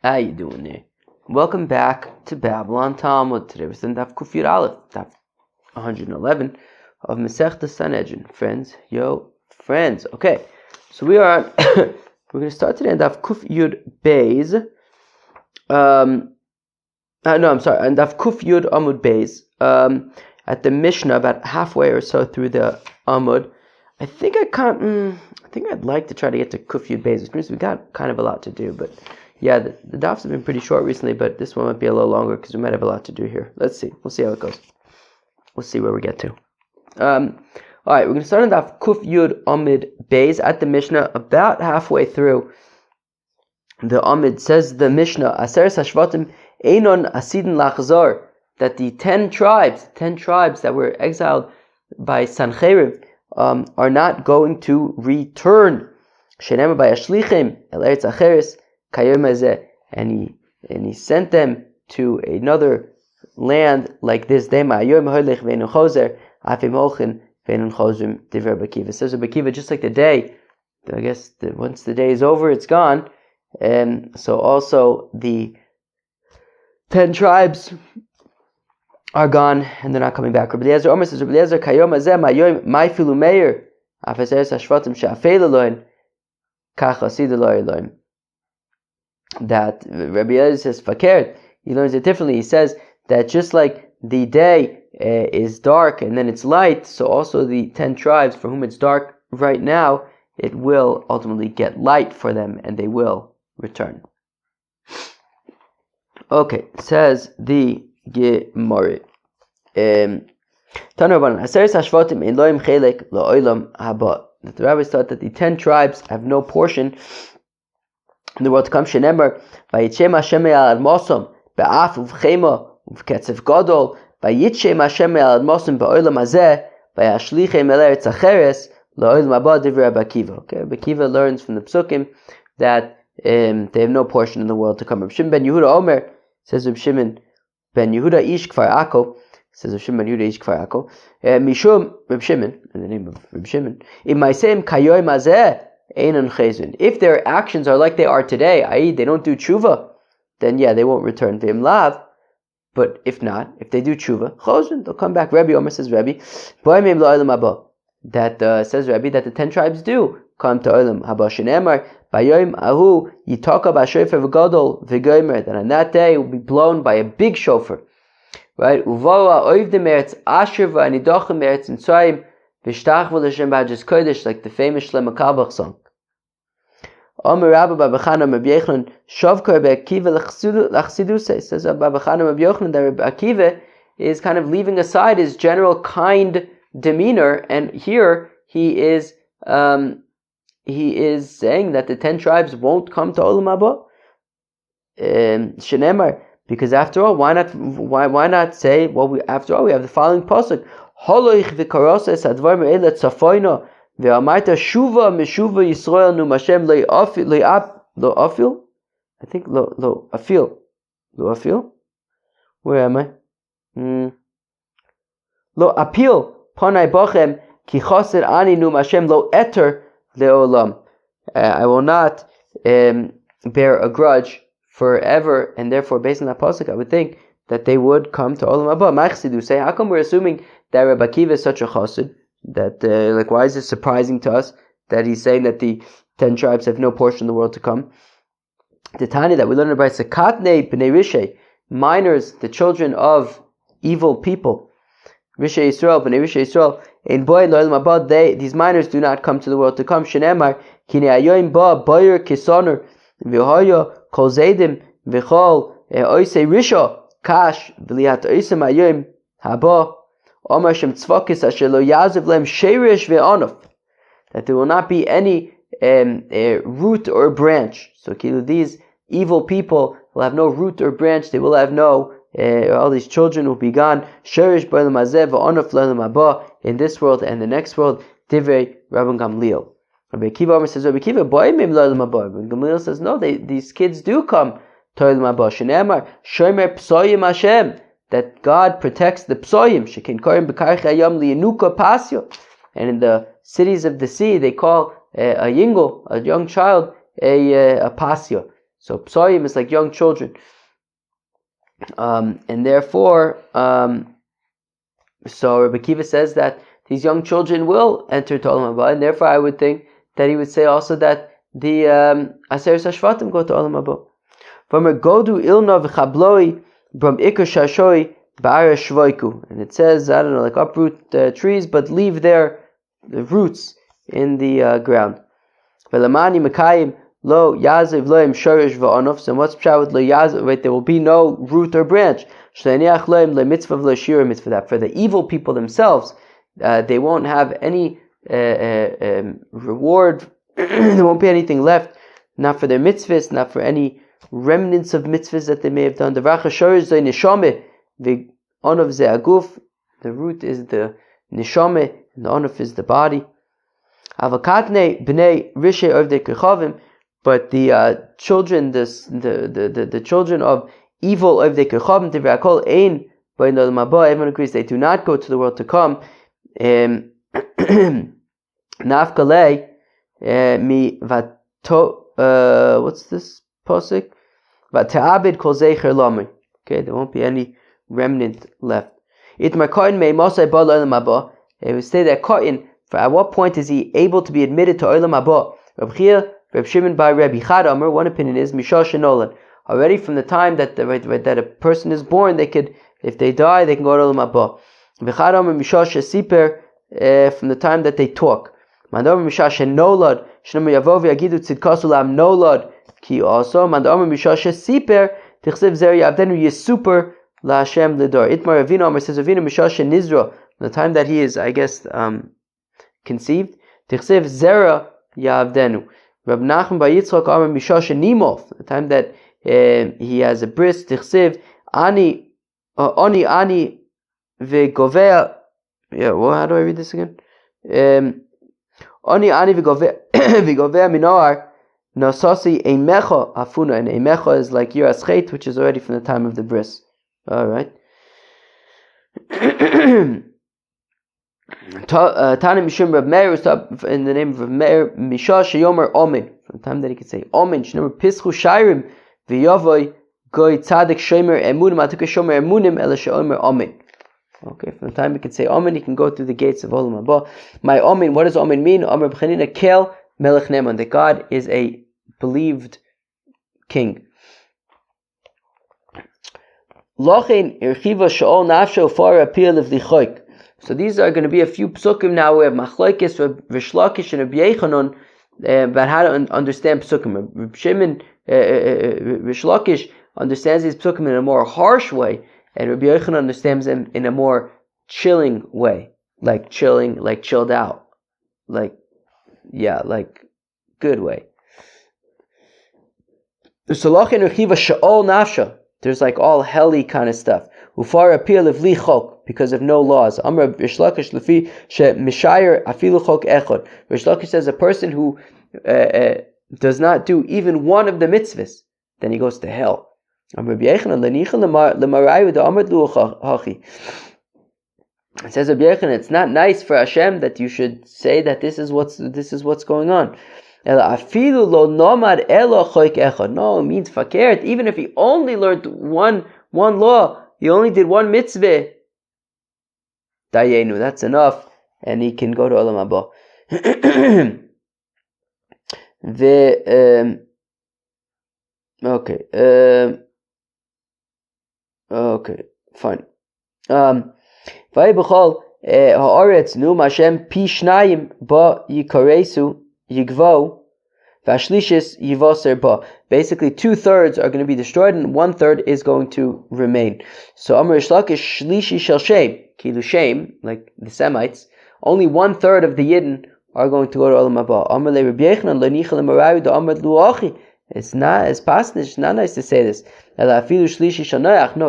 How you doing there? Welcome back to Babylon Talmud. Today we're studying Daf Kuf Yud Aleph, Daf 111 of Masechta Sanhedrin. Friends, Okay, so we are on. We're going to start today on Daf Kuf Yud Beis. On Daf Kuf Yud Amud Beis. At the Mishnah, about halfway or so through the Amud. I think I'd like to try to get to Kuf Yud Beis, which means we got kind of a lot to do, but. Yeah, the dafs have been pretty short recently, but this one might be a little longer because we might have a lot to do here. Let's see. We'll see how it goes. We'll see where we get to. Alright, we're going to start on daf Kuf Yud Amid Beis at the Mishnah. About halfway through the Amid, says the Mishnah, Aseres Hashvatim Einon Asidin Lachzor, that the 10 tribes that were exiled by Sanhedrin are not going to return. Shenema by Ashlichim El Eretz Acheres. And he sent them to another land like this. It says Bakiva, just like the day, I guess once the day is over, it's gone. So also the 10 tribes are gone and they're not coming back. Rabbi Eliezer Omer says, Rabbi Eliezer Kayom Azeh my filu meir Afeseres Hashvatim She'afei Elohim Kach Asid Elohim. That Rabbi Eliezer says fakert, he learns it differently. He says that just like the day is dark and then it's light, so also the 10 tribes for whom it's dark right now, it will ultimately get light for them and they will return. Okay, says the Gemara. That the rabbis thought that the 10 tribes have no portion in the world to come. Shenemar vayitchem Hashem al admosom be'af uvchema uvketzev gadol vayitchem Hashem al admosom be'olam hazeh vayashlichem el eretz acheres la'olam haba divrei Rabbi Akiva. Okay, Rabbi Akiva learns from the psukim that they have no portion in the world to come. Reb Shimon ben Yehuda Omer, says Reb Shimon ben Yehuda ish Kfar Akko, says Reb Shimon ben Yehuda ish Kfar Akko, mishum Reb Shimon, in the name of Reb Shimon, im ma'aseim kayoim hazeh. If their actions are like they are today, i.e. they don't do tshuva, then yeah, they won't return to Imlav. But if not, if they do tshuva, chozin, they'll come back. Rabbi Omer says Rabbi, that says Rabbi that the 10 tribes do come to Olam Haba. Shenemar Bayoim Ahu Yitaka B'Shofar V'Gadol V'Gomer. That on that day it will be blown by a big shofar, right? Uvoa Oivdim Eretz Asher V'Anidochem Eretz Mitzrayim V'Shtach V'Lashem B'Hajas Kodesh, like the famous Shlomo Carlebach song. Omer Rabbi Babachana Rabbi Yochanan Shavkar Akiva L'Chsidusei. Says Babachana Rabbi Yochanan that Rabbi Akiva is kind of leaving aside his general kind demeanor, and here he is saying that the 10 tribes won't come to Olam Haba. Shenemar, because after all, why not say? Well, after all, we have the following pasuk: Holoich v'karoses advar me'ele tzafoino. Ve'amarta shuva meshuva Yisrael nu Mashem lo afil. I think lo afil. Where am I? Lo apil panai bochem ki chaser ani nu Mashem lo eter leolam. I will not bear a grudge forever, and therefore, based on that pasuk, I would think that they would come to Olam Haba. Machsidu say, how come we're assuming that Rabbi Akiva is such a chassid? That why is it surprising to us that he's saying that the 10 tribes have no portion in the world to come? The Tanya that we learned about Sakatne b'nei Rishay, minors, the children of evil people, Rishay Yisrael, b'nei Rishay Yisrael, in boy lo'olam haba, these minors do not come to the world to come. Shenemar kine ayoim ba boyer kisoner v'hoya kol zaydim v'chol oisei risha kash v'lihat oisem ayoim haba. That there will not be any root or branch. So these evil people will have no root or branch. They will have no, all these children will be gone. In this world and the next world. Divrei Rabban Gamliel. Rabbi Akiva says, Rabbi Akiva, Rabban Gamliel says, no, these kids do come to Olam Haba. Shenemar Shomer Psoyim Hashem, that God protects the psoyim. And in the cities of the sea, they call a yingel, a young child, a pasya. So psoyim is like young children. And therefore, so Rabbi Kiva says that these young children will enter to Olam Haba, and therefore I would think that he would say also that the Aseres HaShvatim go to Olam Haba. From a Godu Ilna v'chabloi from Iker Shashoi ba'ara shvoiku, and it says, I don't know, like uproot trees, but leave their roots in the ground. Ve'lamani mekayim lo yaziv loim shorish va'onof. So what's pshat with lo yaziv? Right, there will be no root or branch. Shleiniach loim le mitzvah v'lo shira mitzvah. That for the evil people themselves, they won't have any reward. There won't be anything left, not for their mitzvahs, not for any remnants of mitzvahs that they may have done. The racha shorish zay neshame v'onof ze aguf. The root is the neshame, and the onof is the body. Avakatne b'nei rishe ovdei kechavim, but the children, the children of evil ovdei kechavim, tivrakol ein b'nei olam haba. Everyone agrees they do not go to the world to come. Nafkalei mi vato. What's this pasuk? Vate'abed kol zeicher lami. Okay, there won't be any remnant left. Itmar kohen me'imosai ba l'olam haba. It would say that kohen, at what point is he able to be admitted to Olam Haba? Reb Chia, Reb Shimon by Reb Chad Amar, one opinion is Misha Shenolan. Already from the time that that a person is born, they could, if they die, they can go to Olam Haba. V'chad Amar Misha Shesiper, from the time that they talk. Mandamar Misha Shenolad, Shnamar Yavo v'Yagidu Tzidkas Ulam Nolad, Ki also. Mandamar Misha Shesiper, Tichsev Zer Yavdenu Yesuper La Hashem Lidor. Itmar Avinu Amar says Avinu Misha Shenizra, from the time that he is, I guess, conceived. Tichsev zera yavdenu. Rab Nachman bar Yitzchak Amar Misha Shenimov, the time that he has a bris. Tichsev ani v'govea. Yeah, well, how do I read this again? Ani v'govea minoar nasasi eimecha afuna, and eimecha is like yiras chet, which is already from the time of the bris. All right. Tana Mishum Reb Meir was in the name of Reb Meir Misha Sheyomer Omen, from the time that he could say Omen. Shnemer Pischu Shairim v'Yavoy Goy Tzadik Shomer Emunim Atuk Shomer Emunim Ela Sheyomer Omen. Okay, from the time he could say Omen, he can go through the gates of Olam Haba. My Omen, what does Omen mean? Omer B'chanina Kel Melech Neman, that God is a believed king. Lochein Irchiva Shaol Nafsho Far Apil of Lichoik. So these are going to be a few psukim now. We have Machlokes, Rish Lakish, and Rabbi Yechanan about how to understand psukim. Rabbi Shimon, Rish Lakish understands these psukim in a more harsh way, and Rabbi Yechanan understands them in a more chilling way, like chilling, like chilled out, like good way. There's Salach and Rechiva Sha'ol Nafsha. There's like all helly kind of stuff. Ufar appeal of li chok, because of no laws. Amr Rish Lakish lefi she mishayer afilu chok echod. Rish Lakish says a person who does not do even one of the mitzvahs, then he goes to hell. Amr B'Yechanan lenicha lemarayu da amr lu hachi. It says Rabbi Yechanan, it's not nice for Hashem that you should say that this is what's going on. No, it means fakert. Even if he only learned one law, he only did one mitzvah, dayenu, that's enough, and he can go to Olam Haba. Okay, fine. Vayibachol haaretz nu Hashem pi shnayim ba yikaresu yigvo vashlishis yivaser ba. Basically, 2/3 are going to be destroyed, and 1/3 is going to remain. So Amar Shlak is shlishi shel shem, kilu shem, like the Semites. Only 1/3 of the Yidden are going to go to Olam Haba. Amar le Rabbi Yechanan lo nichel marayu da Amar luachi. It's not as pasnish. It's not nice to say this. No,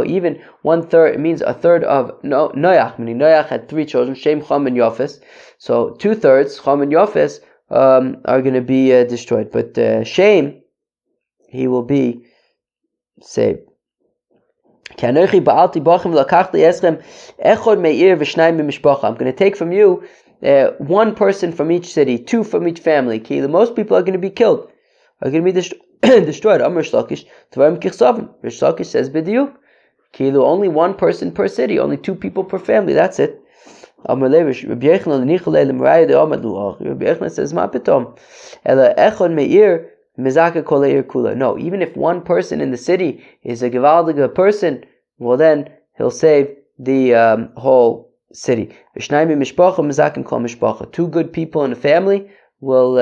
even 1/3, it means a third of Noach. Meaning Noach had 3 children, Shem, Cham, and Yafes. So 2/3, Cham and Yafes, are going to be destroyed. But Shem, he will be saved. I'm going to take from you 1 person from each city, 2 from each family. Most people are going to be killed, are going to be destroyed. Amr Shlakish, Tvarim Kichsavim. Rish Lakish says B'diyuk. Kilu, only one person per city, only 2 people per family, that's it. Amr Levish, Rabbi Yechon Nichalei Lemraya de Amad Luach. Rabbi Yechon says, Ma Pitom. Ela Echon Meir, Mezaka Koleir Kula. No, even if one person in the city is a Gevaldiga person, well then, he'll save the whole city. 2 good people in a family will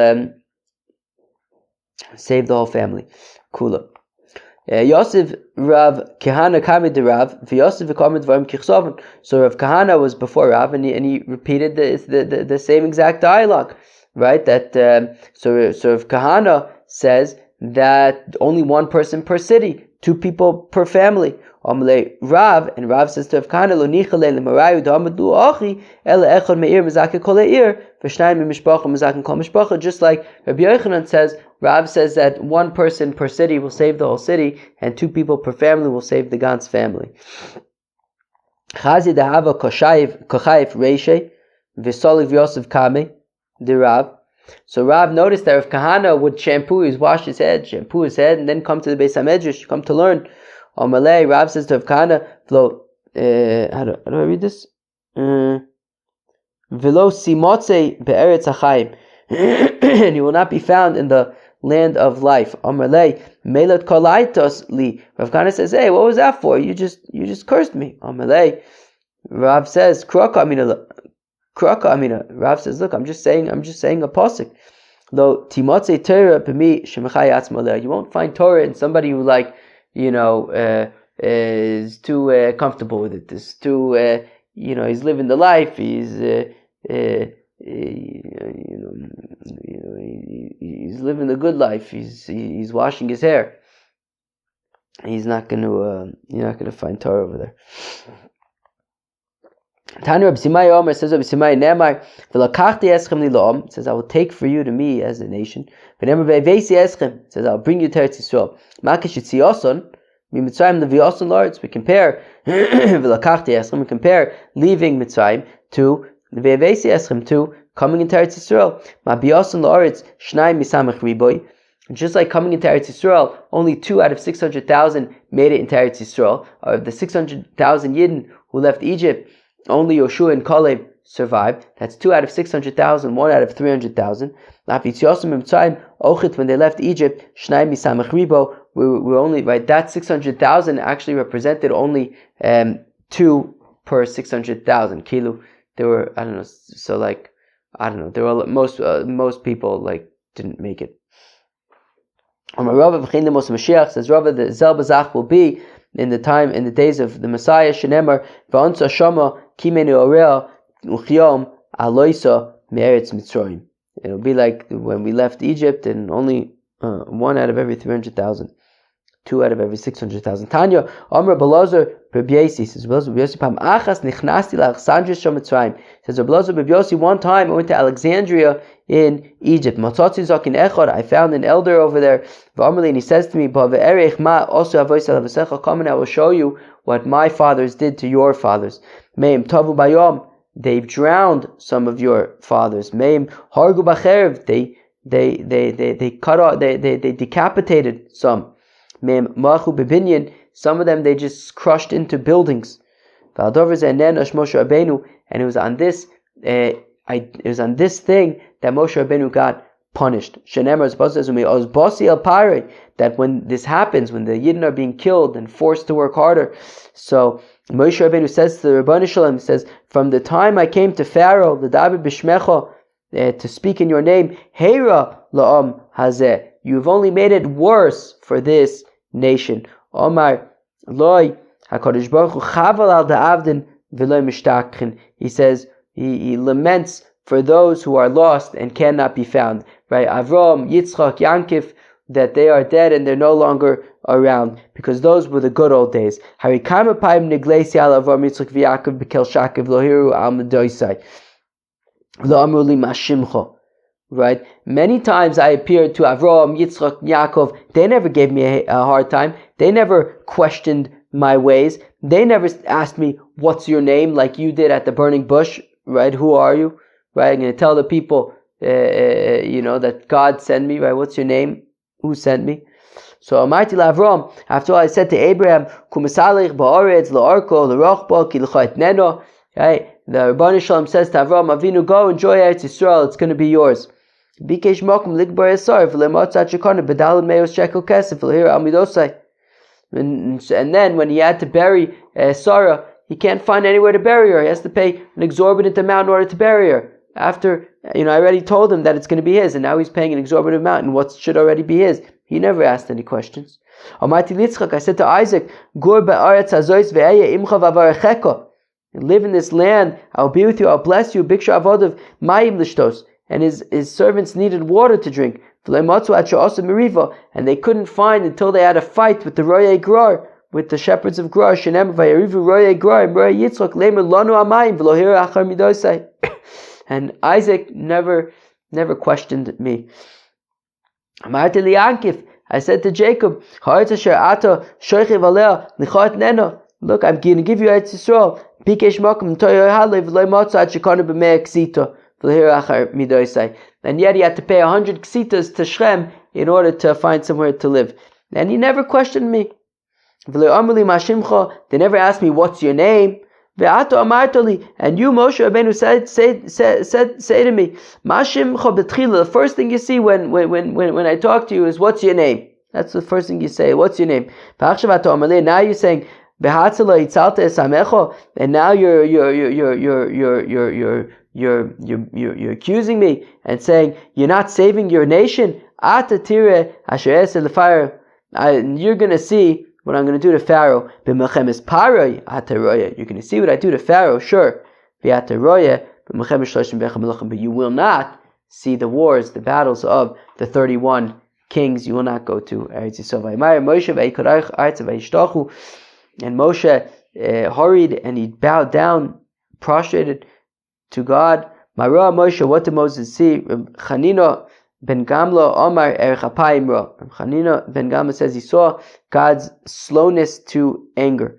save the whole family. Kula. Yosef Rav Kahana Kamid Rav Yosef Kamid Varim Kichsavin. So Rav Kahana was before Rav, and he repeated the same exact dialogue, right? That so Rav Kahana says that only one person per city, 2 people per family. Rav, and Rav says to Rav Kahana, Lo nichale lemarayu damadu achi ele echad meir mezake kol eir v'shnayim mishpacha mezaken kol mishpacha. Just like Rabbi Yochanan says, Rav says that one person per city will save the whole city, and 2 people per family will save the Gantz family. Chazi dehava kochayif reishe v'soliv Yosef kame de Rav. So Rav noticed that if Kahana would wash his head, and then come to the Beis HaMedrash, come to learn. Malay, Rav says to Kahana, how do I read this? Velo simotze be'eretz hachayim, and he will not be found in the land of life. Malay, melat kolaitos li. Rav Kahana says, hey, what was that for? You just cursed me. Malay, Rav says, kraka amina. Rav says, look, I'm just saying a pasuk. Lo timotze Torah b'mi shemachai atzmaleh. You won't find Torah in somebody who is too comfortable with it. Is too, he's living the life. He's, he's living the good life. He's washing his hair. You're not gonna find Torah over there. Tanya Reb Simai Omer says, Reb Simai Nemar, V'lakachti eschem li lo'om, says, I will take for you to me as a nation. V'nemar ve'veisi eschem, says, I'll bring you to Eretz Yisrael. Makish Yitziyoson, Mitzrayim Leviyoson Lords. We compare V'lakachti eschem, we compare leaving Mitzrayim to ve'veisi eschem, to coming into Eretz Yisrael. Ma biyoson Lords, Shnai misamach riboy. Just like coming into Eretz Yisrael, only 2 out of 600,000 made it into Eretz Yisrael. Of the 600,000 Yidden who left Egypt, only Yoshua and Kalev survived. That's 2 out of 600,000, 1 out of 300,000. When they left Egypt, we only, right, that 600,000 actually represented only 2 per 600,000. Kilu, there were, there were most people didn't make it. Says Rava, the Zel Bazach will be in the days of the Messiah. Shenemar v'ansa shama kimenu orea uchyom aloisa me'eretz Mitzrayim. It'll be like when we left Egypt, and only 1 out of every 300,000, 2 out of every 600,000. Tanya Amr Belazar Bebiesi says Belazar Pam Achas Nichnasti LaAlexandria Shom Mitzrayim. Says Belazar Bebiesi, one time I went to Alexandria in Egypt. Matzatzi Zakin Echad, I found an elder over there. V'Amarli, and he says to me, Ba've'erech ma also avois alavesecha. Come and I will show you what my fathers did to your fathers. Meim tavu bayom, they've drowned some of your fathers. Meim hargu b'cherev, they cut off, they decapitated some. Meim machu bebinyan, some of them they just crushed into buildings. V'adover ze'enen ash Moshe Rabbeinu, and it was on this thing that Moshe Rabbeinu got punished. That when this happens, when the Yidden are being killed and forced to work harder, so Moshe Rabbeinu says to the Rebbeinu Shalom, says, from the time I came to Pharaoh, the David Bishmecha, to speak in your name, Heira la'am hazeh, you've only made it worse for this nation. Omar loy HaKadosh Baruch Hu chaval al da'avdin v'loy mishtachkin. He says, he laments for those who are lost and cannot be found. Right? Avram, Yitzchak, Yankif, that they are dead and they're no longer around, because those were the good old days. Harikama paim niglesi al Avram, Yitzchak, v'Yaakov b'kel shakiv lohiru al medoisai lo amruli mashimcha. Right? Many times I appeared to Avram, Yitzchak, Yaakov. They never gave me a hard time. They never questioned my ways. They never asked me, what's your name, like you did at the burning bush. Right? Who are you? Right? I'm going to tell the people, that God sent me. Right? What's your name? Who sent me? So Amarti Lavram, after all I said to Abraham, Kumasalech ba'aretz la'arko la'rochba ki l'chayt neno. Right? The Rebbeinu Shalom says to Avram Avinu, go enjoy Eretz Yisrael, it's going to be yours. Bikesh makom likbar yasar v'lematzat shekana b'dalad meos shekel kesef v'lehir amidosai. And then when he had to bury Sarah, he can't find anywhere to bury her. He has to pay an exorbitant amount in order to bury her. After, I already told him that it's going to be his, and now he's paying an exorbitant amount, and what should already be his? He never asked any questions. I said to Isaac, Gur be'aretz hazois ve'eya imcha v'avarechecha. Live in this land, I'll be with you, I'll bless you. Biksha avodav mayim lishtos. And his servants needed water to drink. And they couldn't find until they had a fight with the Royei Grar, with the shepherds of Grar. And Isaac never questioned me. I said to Jacob, look, I'm going to give you Eretz Yisrael. And yet he had to pay 100 ksitas to Shrem in order to find somewhere to live. And he never questioned me. They never asked me, what's your name? And you, Moshe Rabbeinu, say to me, the first thing you see when I talk to you is, what's your name? That's the first thing you say, what's your name? Now you're saying, and now you're accusing me and saying you're not saving your nation. You're going to see what I'm going to do to Pharaoh. You're going to see what I do to Pharaoh, sure. But you will not see the wars, the battles of the 31 kings. You will not go to Eretz Yisrael. And Moshe hurried and he bowed down, prostrated to God. Marah Moshe, what did Moses see? Chanina ben Gamla Omar Erech Apayim Ra. Chanina ben Gamla says he saw God's slowness to anger.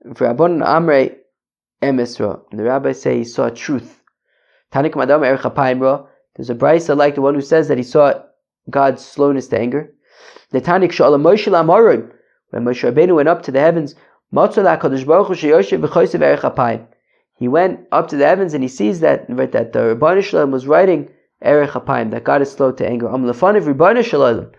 Rabban Amrei Emes Ra. The rabbis say he saw truth. Tanik Madam Erech Apayim Ra. There's a brisa like the one who says that he saw God's slowness to anger. The Tanik Shalom Moshe Lamarim. When Moshe Rabbeinu went up to the heavens, he went up to the heavens and he sees that the Rebbeinu Shalom was writing Erech Apayim, that God is slow to anger. And Moshe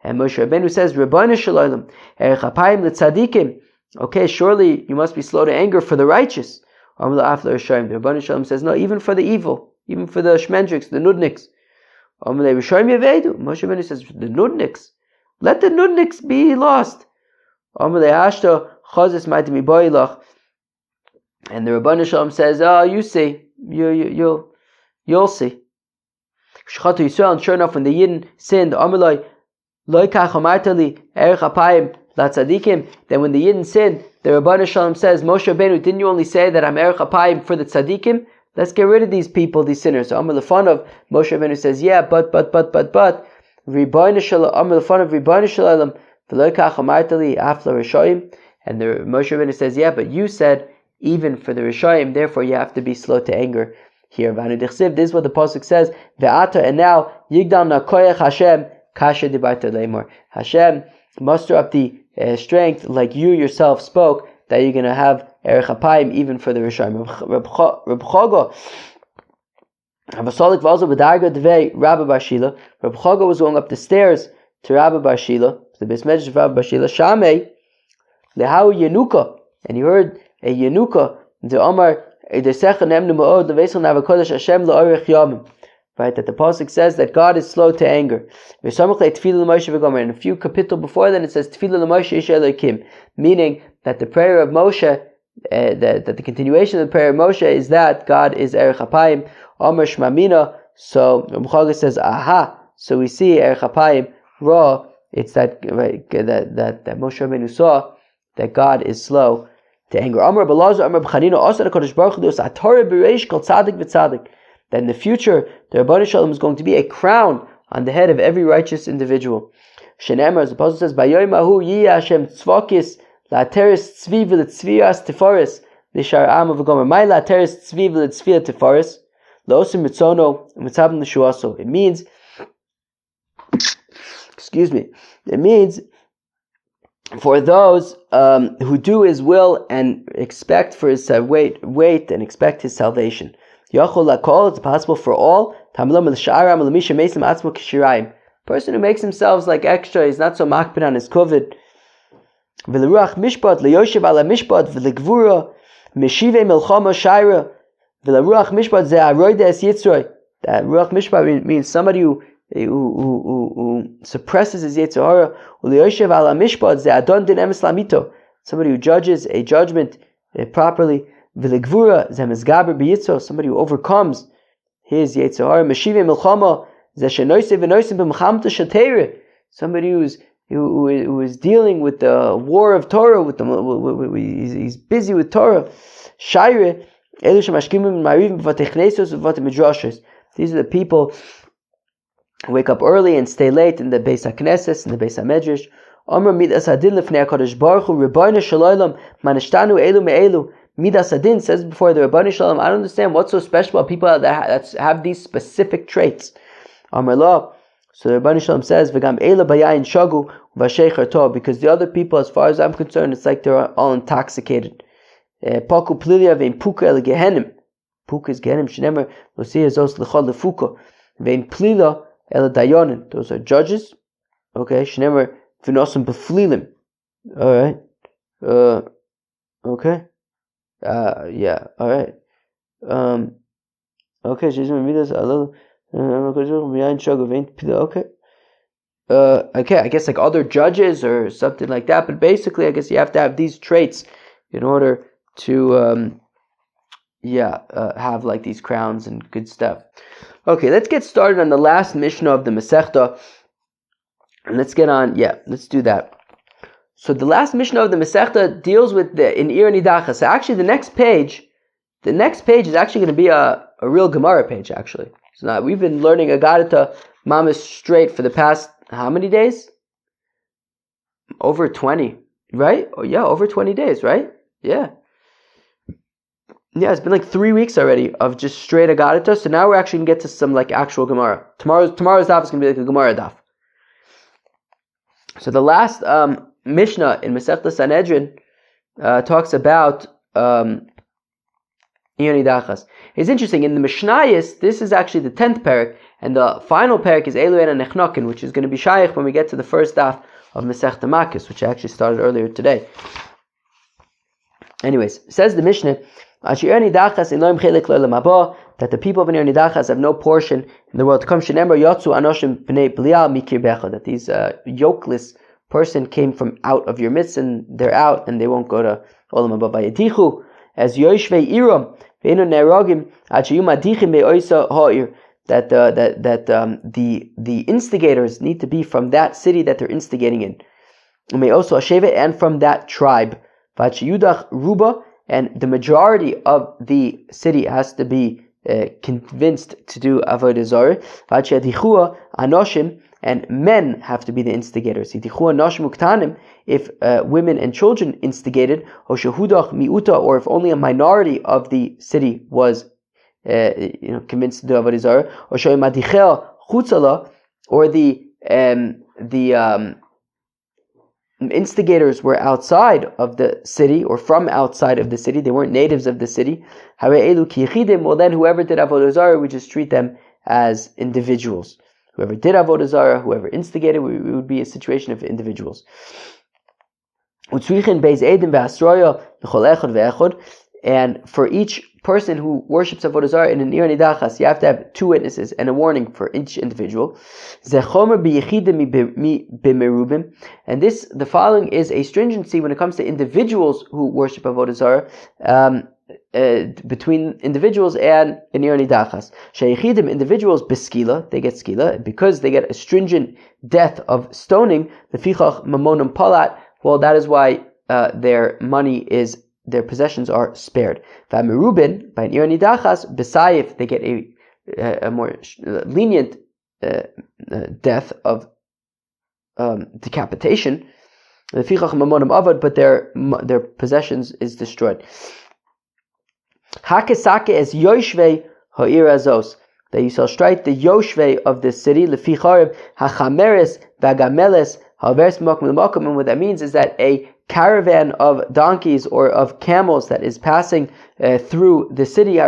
Rabbeinu says, Rebbeinu Shalom, Erech Apayim l'tzadikim. Okay, surely you must be slow to anger for the righteous. The Rebbeinu Shalom says, no, even for the evil, even for the shmendriks, the nudniks. Moshe Rabbeinu says, the nudniks, let the nudniks be lost. And the Rebbeinu Shalom says, oh, you see, you'll see. And sure enough, when the Yidden sinned, then when the Yidden sinned, the Rebbeinu Shalom says, Moshe Rabbeinu, didn't you only say that I'm Erech Apayim for the tzaddikim? Let's get rid of these people, these sinners. So the fun of Moshe Rabbeinu says, yeah, but Rebbeinu Shalom, the fun of Rebbeinu Shalom. And the Moshe Rabbeinu says, yeah, but you said even for the Rishayim, therefore you have to be slow to anger here. This is what the pasuk says. And now Yigdal na koyach Hashem kasher dibarta leimor. Hashem, muster up the strength like you yourself spoke, that you're going to have Erech Apayim even for the Rishayim. Reb Chaga was going up the stairs to Rabbi Bar Shila, the Beis Medrash of Rabbi Bar Shila, Shamei lehahu Yenuka, and he heard a Yenuka, the Omar Edesecha nemnu ma'od leveisel navakodesh Hashem la'orech yamim. Right, that the pasuk says that God is slow to anger. And a few kapitol before then it says Tefillah l'Moshe ish Elokim, meaning that the prayer of Moshe, that the continuation of the prayer of Moshe is that God is Erech Apayim, Omar Shmamina. So Reb Chaga says, aha. So we see Erech Apayim Ra. It's that Moshe Rabbeinu saw that God is slow to anger. Amar B'Lazar, Amar B'Chanina, Asar HaKadosh Baruch Hu Deus Atorah B'Reish Kol Tzadik V'Tzadik. That in the future, the Rebbeinu Shalom is going to be a crown on the head of every righteous individual. Shenemar, as the Apostle says, Bayoyim Ahu Yiyeh Hashem Tzvokis La'ateres Tzvi V'Letzvias Tifaris L'Shar Am V'Gomer Mai La'ateres Tzvi V'Letzvia Tifaris L'Osim Mitzono Mitzabim L'Shuaso. It means for those who do His will and expect for His wait and expect His salvation. It's possible for all. Person who makes himself like extra, he's not so makpid on his kovid. V'leruach mishpat le'yoshev ala mishpat v'legvura meshive melchama shaira v'leruach mishpat ze aroide es yitzroi. That ruach mishpat means somebody who suppresses his yetzer hara. U'le'yoshev ala mishpat ze adon din emes lamito. Somebody who judges a judgment properly. V'legvura ze mezgaber b'yitzro. Somebody who overcomes his yetzer hara. Meshive melchama. Somebody who is dealing with the war of Torah, he's busy with Torah. These are the people who wake up early and stay late in the Beis HaKnesses, in the Beis HaMedrash. Midas Adin says before the Rabbanu Shalom, I don't understand what's so special about people that have these specific traits. Amar La. So the Rabbanu Shalom says, "V'gam eila bayayin shagu v'sheicher tov," because the other people, as far as I'm concerned, it's like they're all intoxicated. Paku plilia vein puka el gehenim. Puka is gehenim. Shenemer losia zos lechol lefuka. Vein plila el dayonin. Those are judges. Okay. Shenemer v'nosim beflilim. All right. Okay. Yeah. All right. Okay. She's midas alel. Okay. Okay, I guess like other judges or something like that, but basically I guess you have to have these traits in order to have like these crowns and good stuff. Okay, let's get started on the last Mishnah of the Masechta, and let's get on. Let's do that. So the last Mishnah of the Masechta deals with the in Ir Nidacha. So actually the next page is actually going to be a real Gemara page actually. So now we've been learning Agadita Mamas straight for the past how many days? Over 20, right? Oh yeah, over 20 days, right? Yeah. Yeah, it's been like 3 weeks already of just straight Agadita. So now we're actually gonna get to some like actual Gemara. Tomorrow's daf is gonna be like a Gemara daf. So the last Mishnah in Masechta Sanhedrin talks about Yonidachas. It's interesting, in the Mishnayos, this is actually the 10th parak, and the final parak is Eilu and Nechnokin, which is going to be Shaykh when we get to the first daf of Masechta Makos, which I actually started earlier today. Anyways, says the Mishnah, that the people of Yonidachas have no portion in the world to come. That these yokeless person came from out of your midst, and they're out, and they won't go to Olam Haba. As Yoshvei Iram, that the instigators need to be from that city that they're instigating in, and from that tribe. Ruba, and the majority of the city has to be convinced to do avodah zarah. Anoshim, and men have to be the instigators. If women and children instigated, or if only a minority of the city was convinced to do avodah zarah, or the instigators were outside of the city or from outside of the city, they weren't natives of the city, well then whoever did avodah zarah, we just treat them as individuals. Whoever did avodah zarah, whoever instigated, it would be a situation of individuals. And for each person who worships avodah zarah in an Ir Nidachas, you have to have 2 witnesses and a warning for each individual. And this, the following is a stringency when it comes to individuals who worship avodah zarah, between individuals and an Ir Nidachas. Sheyichidim, individuals, beskila, they get skila, because they get a stringent death of stoning, the fichach mamonam palat, well, that is why their their possessions are spared. V'amerubin, by an Ir Nidachas, besayif, they get a more lenient death of decapitation. The fichach mamonam avad, but their possessions is destroyed. Hakesake es yoshvei ha'ir azos, that you shall strike the yoshvei of this city, lefi charib hachameres v'agameles And what that means is that a caravan of donkeys or of camels that is passing through the city,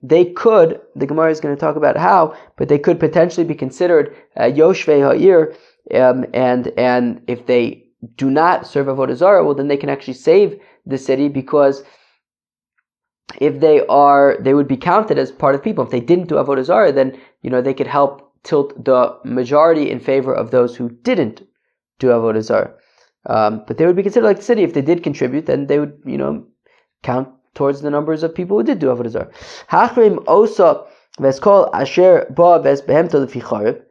they could, the Gemara is going to talk about how, but they could potentially be considered Yoshvei Ha'ir, and if they do not serve Avodah Zarah, well then they can actually save the city, because if they would be counted as part of the people. If they didn't do Avodah Zarah, then they could help tilt the majority in favor of those who didn't do Avodah Zarah. But they would be considered like the city. If they did contribute, then they would, count towards the numbers of people who did do Avodah Zarah. Hachrim osa v'eskol asher ba v'es behemto lefi charev.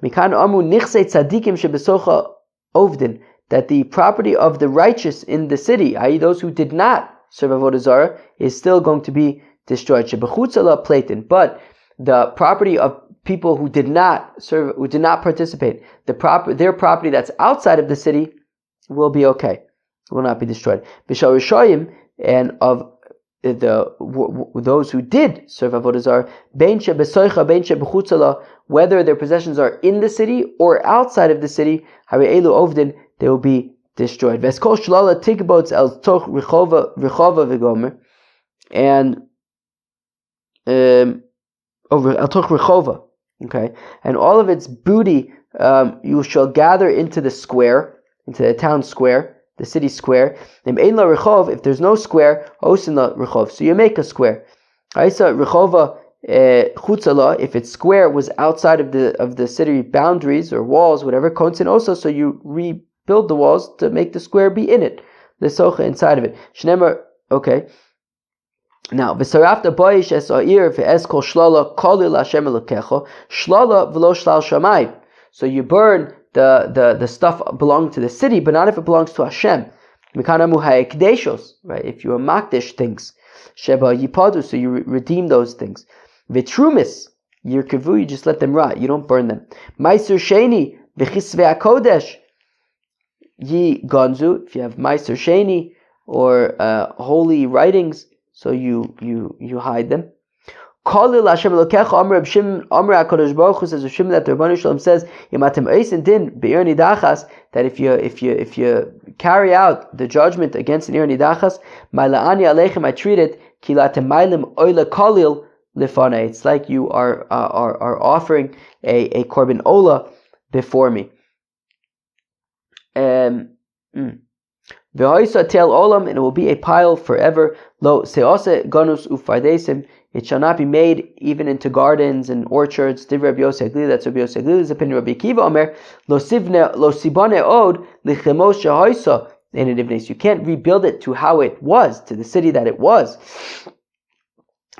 Mikan amu nichsei tzadikim shebesocha ovdin. That the property of the righteous in the city, i.e. those who did not serve Avodah Zarah, is still going to be destroyed. Shebechutzala platin. But the property of people who did not serve, who did not participate, their property that's outside of the city will be okay, will not be destroyed. V'shal Rishayim, and of those who did serve Avodah Zarah, bein shebesoicha, bein shebechutzala, whether their possessions are in the city or outside of the city, hari elu ovdin, they will be destroyed. V'eskol shlala tikbots el toch rechova v'gomer, and over el toch rechova, okay, and all of its booty you shall gather into the square, into the town square, the city square. If there's no square, so you make a square. If its square was outside of the city boundaries or walls, whatever, konsin also, so you rebuild the walls to make the square be in it, the socha inside of it. Shnemer, okay. Now, v'sarafta boish es ha'ir v'es kol shlala kolil Hashem elokecha shlala v'lo shlal shamayim. So you burn the stuff belonging to the city, but not if it belongs to Hashem. Mikanamu ha'ekdeshos, right? If you are makdish things, sheba yipadu, so you redeem those things. V'trumis yirkevu, you just let them rot, you don't burn them. Meiser sheni v'chisvei hakodesh yi ganzu. If you have meiser sheni or holy writings, so you hide them. Kolil Hashem Elokecha Amr Shim Amr HaKadosh Baruch Hu says, Shim, that the Rebbeinu Shalom says, Yematem Eisen Din Be'ir Nidachas, that if you carry out the judgment against an Ir Nidachas, Ma'la'ani Aleichem, I treat it Kilatem Mailim Oila Kolil Lifana. It's like you are offering a korban ola before me. V'hoisa tel olam, and it will be a pile forever. Lo seose ganus ufardesim. It shall not be made even into gardens and orchards. Divrei Rabbi Yossi Haglili, that's Rabbi Yossi Haglili's opinion. Rabbi Akiva Omer, lo sibane od lichemos shehoisa in an ivnes. You can't rebuild it to how it was, to the city that it was.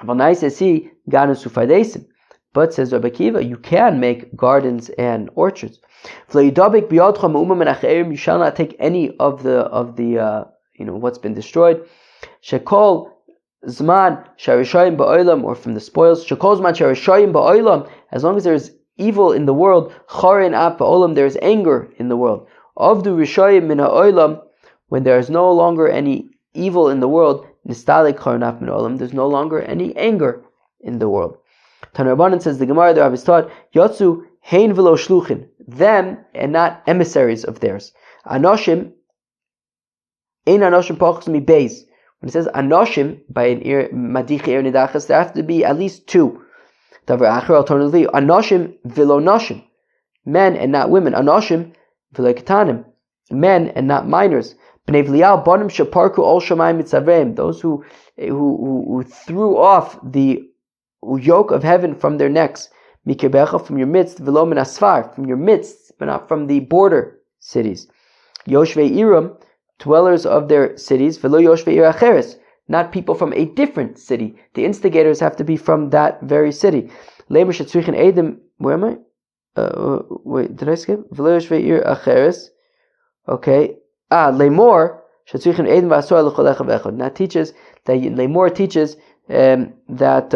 But says Rabbi Akiva, you can make gardens and orchards. You shall not take any of the what's been destroyed. Shekol Zman Sharishayim Ba'olam, or from the spoils. Shekol Zman Sharishayim Ba'olam, as long as there is evil in the world, Chorin Ap Ba'olam, there is anger in the world. Avdu Rishayim Min Ha'olam, when there is no longer any evil in the world, Nistalik Chorin Ap Min Ha'olam, there's no longer any anger in the world. Tanarabanan says, the Gemara there is taught, Yotzu Hein V'lo Shluchin, them and not emissaries of theirs. Anoshim, Ein Anoshim Pachos Mi Beis. When it says Anoshim, by an Madich Ir Nidachas, there have to be at least two. Davar Acher, alternatively, Anoshim V'lo Noshim, men and not women. Anoshim V'lo Ketanim, men and not minors. B'nei V'lial Bonim Sheparku Ol Shamayim Mitzavreim, those who threw off the yoke of heaven from their necks. Mikebecha, from your midst. V'lo min asfar, from your midst, but not from the border cities. Yoshvei Iram, dwellers of their cities. V'lo Yoshvei Ir Acheres, not people from a different city. The instigators have to be from that very city. Lemer shetzrichen edim, where am I? Wait, did I skip? V'lo Yoshvei Ir Acheres. Okay. Lemor shetzrichen edim v'asor l'cholecha v'echad. That teaches, that Lemor teaches that,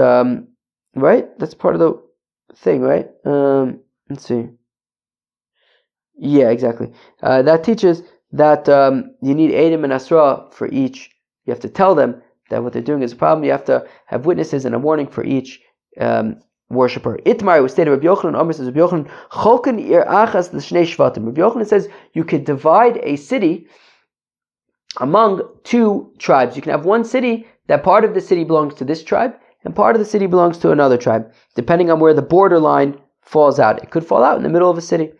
right? That's part of the thing, right? Let's see. Yeah, exactly. That teaches that you need Edim and Asra for each. You have to tell them that what they're doing is a problem. You have to have witnesses and a warning for each worshiper. Itmar was stated Rabbi Yochanan. Omer says Rabbi Yochanan Cholken ir achas l'shnei shvatim. Rabbi Yochanan says you could divide a city among two tribes. You can have one city that part of the city belongs to this tribe and part of the city belongs to another tribe, depending on where the borderline falls out. It could fall out in the middle of a city.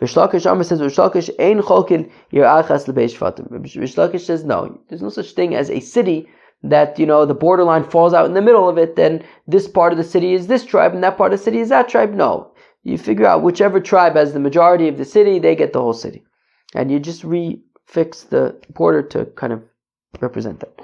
Rish Lakish Amar says Rish Lakish ein cholkin ir achas l'bei shvatim. Rish Lakish says no, there's no such thing as a city that, the borderline falls out in the middle of it, then this part of the city is this tribe and that part of the city is that tribe. No. You figure out whichever tribe has the majority of the city, they get the whole city. And you just refix the border to kind of represent that.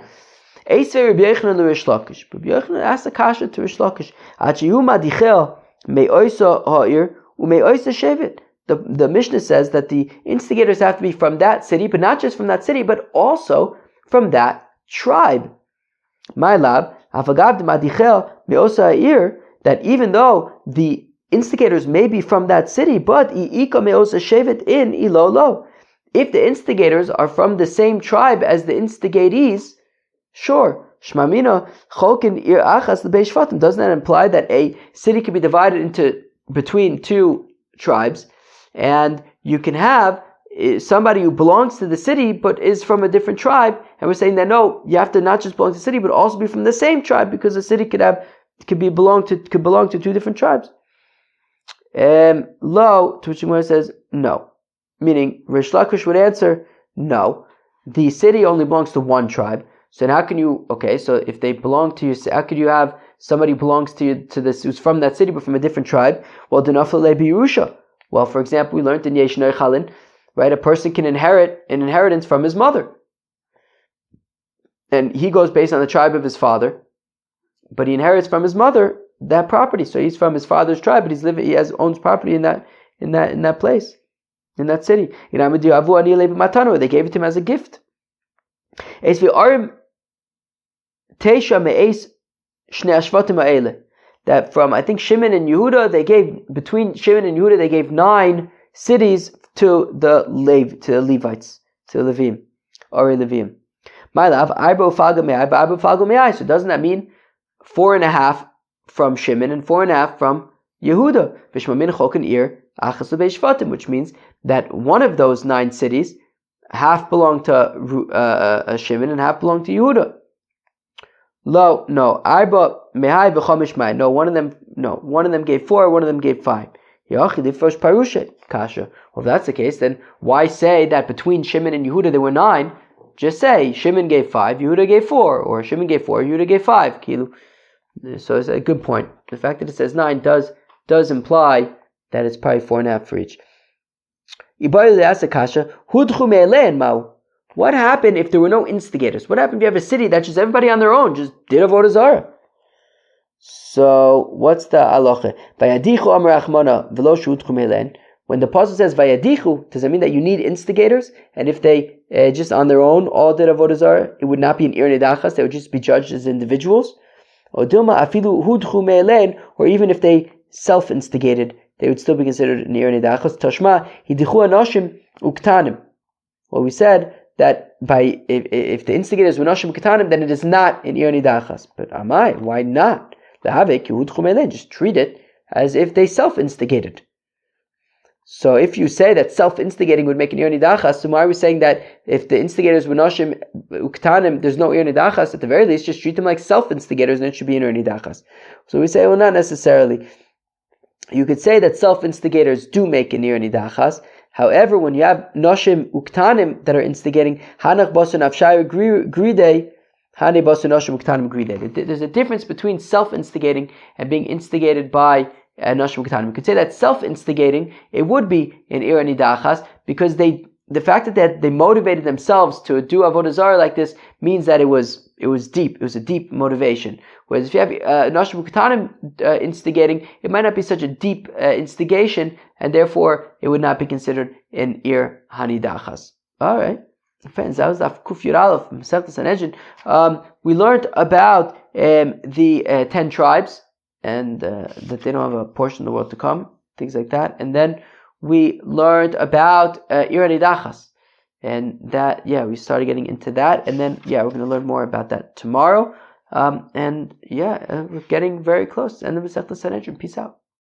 Eisvei Rabbi Yochanan l'Rish Lakish. Rabbi Yochanan asked the kasha to Rish Lakish. Achiyu madichel me'oisa ha'ir u'me'oisa shevet. The Mishnah says that the instigators have to be from that city, but not just from that city, but also from that tribe. My lab, that even though the instigators may be from that city, but if the instigators are from the same tribe as the instigatees, sure. Doesn't that imply that a city can be divided between two tribes, and you can have somebody who belongs to the city but is from a different tribe, and we're saying that no, you have to not just belong to the city but also be from the same tribe, because the city could belong to two different tribes. Lo, to which Gemara says no, meaning Rish Lakish would answer no. The city only belongs to one tribe. So how can you? Okay, so if they belong to you, how could you have somebody who belongs to you this who's from that city but from a different tribe? Well, denafale biyusha. Well, for example, we learned in Yesh Chalin, right? A person can inherit an inheritance from his mother, and he goes based on the tribe of his father, but he inherits from his mother that property. So he's from his father's tribe, but he owns property in that place, in that city. They gave it to him as a gift. That from, I think, Shimon and Yehuda, between Shimon and Yehuda, they gave 9 cities to the Levites, to Levim, or Levim. My love, so doesn't that mean 4.5 from Shimon and 4.5 from Yehuda? Which means that one of those 9 cities, half belong to Shimon and half belong to Yehuda. No, one of them gave 4, one of them gave 5. Kasha. Well, if that's the case, then why say that between Shimon and Yehuda there were 9? Just say Shimon gave 5, Yehuda gave 4, or Shimon gave 4, Yehuda gave 5. So it's a good point. The fact that it says 9 does imply that it's probably 4.5 for each. What happened if there were no instigators? What happened if you have a city that just everybody on their own just did avodah zarah? So what's the halacha? When the pasuk says vayadichu, does that mean that you need instigators? And if they just on their own all did avodah zarah, it would not be an ir nidachas. They would just be judged as individuals. Or even if they self-instigated, they would still be considered an ir nidachas. Tashma hidichu anashim uktanim. Well, we said that if the instigators were nashim uktanim, then it is not an ir nidachas. But amai, why not? Just treat it as if they self-instigated. So if you say that self-instigating would make an ir nidachas, so why are we saying that if the instigators were nashim uktanim, there's no ir nidachas? At the very least, just treat them like self-instigators, and it should be an ir nidachas. So we say, well, not necessarily. You could say that self-instigators do make an ir nidachas. However, when you have nashim uktanim that are instigating, hanach basu nafshayu gridei, hanei basu nashim uktanim gridei. There's a difference between self-instigating and being instigated by nashim uktanim. You could say that self-instigating, it would be an ir nidachas, because the fact that they motivated themselves to do avodah zarah like this means that it was deep. It was a deep motivation. Whereas if you have nashim uktanim instigating, it might not be such a deep instigation, and therefore it would not be considered an ir hanidachas. All right, friends, that was Daf Kuf Yud Aleph, Masechta Sanhedrin. We learned about the 10 tribes, and that they don't have a portion of the world to come, things like that. And then we learned about ir hanidachas, and that we started getting into that. And then we're going to learn more about that tomorrow. And yeah, we're getting very close to the end of Masechta Sanhedrin. Peace out.